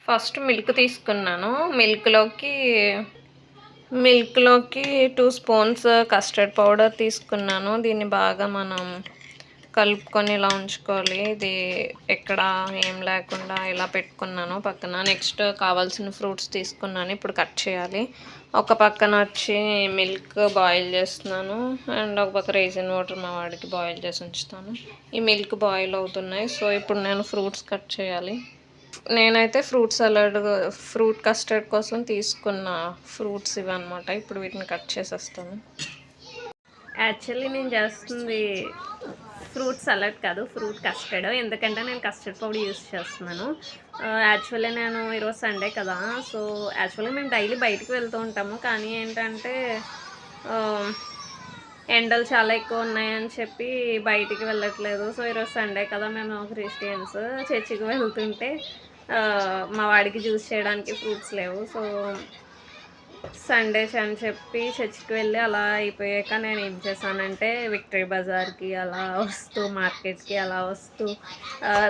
First milk తీసుకున్నాను. మిల్క్‌లోకి 2 spoons custard powder తీసుకున్నాను. దీన్ని బాగా మనం కలుపుకొని ఇలా ఉంచుకోవాలి. ఇది ఎక్కడ ఏం లేకుండా ఇలా పెట్టుకున్నాను పక్కన. నెక్స్ట్ కావాల్సిన ఫ్రూట్స్ తీసుకున్నాను. ఇప్పుడు కట్ చేయాలి. ఒక పక్కన వచ్చి మిల్క్ బాయిల్ చేస్తున్నాను. అండ్ ఒక పక్క రైజిన్ వాటర్ మా వాడికి బాయిల్ చేసి ఉంచుతాను. ఈ మిల్క్ బాయిల్ అవుతున్నాయి. సో ఇప్పుడు నేను ఫ్రూట్స్ కట్ చేయాలి. నేనైతే ఫ్రూట్ కస్టర్డ్ కోసం తీసుకున్న ఫ్రూట్స్ ఇవన్నమాట. ఇప్పుడు వీటిని కట్ చేసేస్తాను. యాక్చువల్లీ నేను చేస్తుంది ఫ్రూట్ సలాడ్ కాదు, ఫ్రూట్ కస్టర్డ్. ఎందుకంటే నేను కస్టర్డ్ పౌడర్ యూస్ చేస్తున్నాను. యాక్చువల్లీ నేను ఈరోజు సండే కదా, సో యాక్చువల్లీ మేము డైలీ బయటికి వెళ్తూ ఉంటాము. కానీ ఏంటంటే ఎండలు చాలా ఎక్కువ ఉన్నాయని చెప్పి బయటికి వెళ్ళట్లేదు. సో ఈరోజు సండే కదా, మేము క్రిస్టియన్స్ చర్చికి వెళ్తుంటే మా వాడికి జ్యూస్ చేయడానికి ఫ్రూట్స్ లేవు. సో సండేస్ అని చెప్పి చర్చికి వెళ్ళి అలా అయిపోయాక నేను ఏం చేశానంటే విక్టరీ బజార్కి అలా వస్తూ, మార్కెట్కి అలా వస్తూ,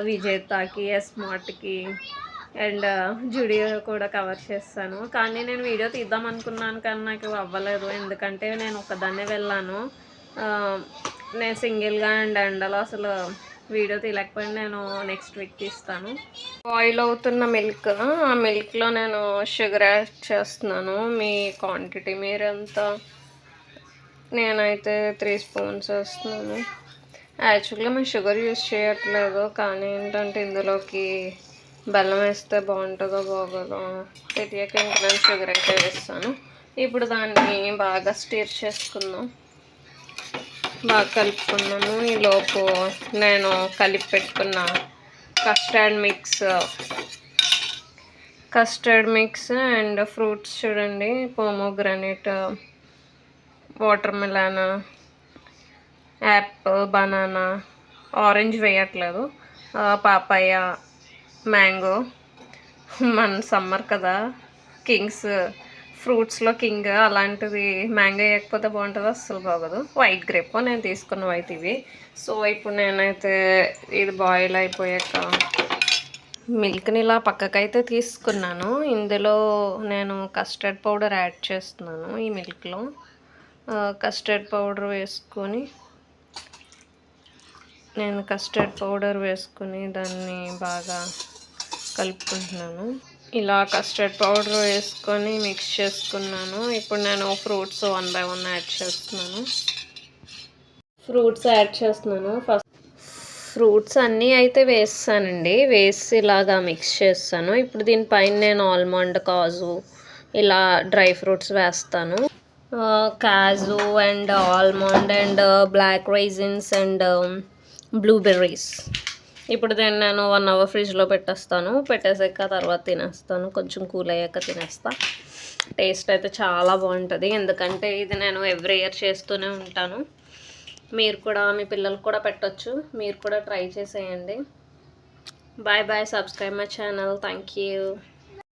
విజేతాకి, స్మార్ట్కి అండ్ జుడియో కూడా కవర్ చేస్తాను. కానీ నేను వీడియో తీద్దాం అనుకున్నాను కానీ నాకు అవ్వలేదు. ఎందుకంటే నేను ఒక్కదాన్నే వెళ్ళాను. నేను సింగిల్గా అండ్ ఎండలో అసలు వీడియో తీయలేకపోయినా. నేను నెక్స్ట్ వీక్ తీస్తాను. బాయిల్ అవుతున్న మిల్క్, ఆ మిల్క్లో నేను షుగర్ యాడ్ చేస్తున్నాను. మీ క్వాంటిటీ మీరెంత? నేనైతే 3 స్పూన్స్ వేస్తున్నాను. యాక్చువల్గా మేము షుగర్ యూస్ చేయట్లేదు, కానీ ఏంటంటే ఇందులోకి బెల్లం వేస్తే బాగుంటుందో బాగోదో తెలియక ఇంక నేను షుగర్ అయితే వేస్తాను. ఇప్పుడు దాన్ని బాగా స్టిర్ చేసుకుందాం. బాగా కలుపుకున్నాము. ఈలోపు నేను కలిపి పెట్టుకున్న కస్టర్డ్ మిక్స్ అండ్ ఫ్రూట్స్ చూడండి, pomegranate, watermelon, apple, banana, orange వేయట్లేదు, పాపాయ, మ్యాంగో. మన సమ్మర్ కదా, ఫ్రూట్స్లో కింగ్ అలాంటిది మ్యాంగో వేయకపోతే బాగుంటుందో అస్సలు బాగోదు. వైట్ గ్రేప్ నేను తీసుకున్న వైట్ ఇవి. సో ఇప్పుడు నేనైతే ఇది బాయిల్ అయిపోయాక మిల్క్ని ఇలా పక్కకైతే తీసుకున్నాను. ఇందులో నేను కస్టర్డ్ పౌడర్ యాడ్ చేస్తున్నాను. ఈ మిల్క్లో కస్టర్డ్ పౌడర్ వేసుకొని దాన్ని బాగా కలుపుకుంటున్నాను. ఇలా కస్టర్డ్ పౌడర్ వేసుకొని మిక్స్ చేసుకున్నాను. ఇప్పుడు నేను ఫ్రూట్స్ 1 by 1 యాడ్ చేస్తున్నాను. ఫస్ట్ ఫ్రూట్స్ అన్నీ అయితే వేస్తానండి. వేసి ఇలాగా మిక్స్ చేస్తాను. ఇప్పుడు దీనిపైన నేను ఆల్మండ్, కాజు ఇలా డ్రై ఫ్రూట్స్ వేస్తాను. కాజు and almond and black raisins and blueberries. ఇప్పుడు దీన్ని నేను 1 hour ఫ్రిడ్జ్లో పెట్టేసాక తర్వాత తినేస్తాను. కొంచెం కూల్ అయ్యాక తినేస్తా. టేస్ట్ అయితే చాలా బాగుంటుంది. ఎందుకంటే ఇది నేను ఎవ్రీ ఇయర్ చేస్తూనే ఉంటాను. మీరు కూడా మీ పిల్లలకు కూడా పెట్టొచ్చు. మీరు కూడా ట్రై చేసేయండి. Bye bye. Subscribe my channel. Thank you.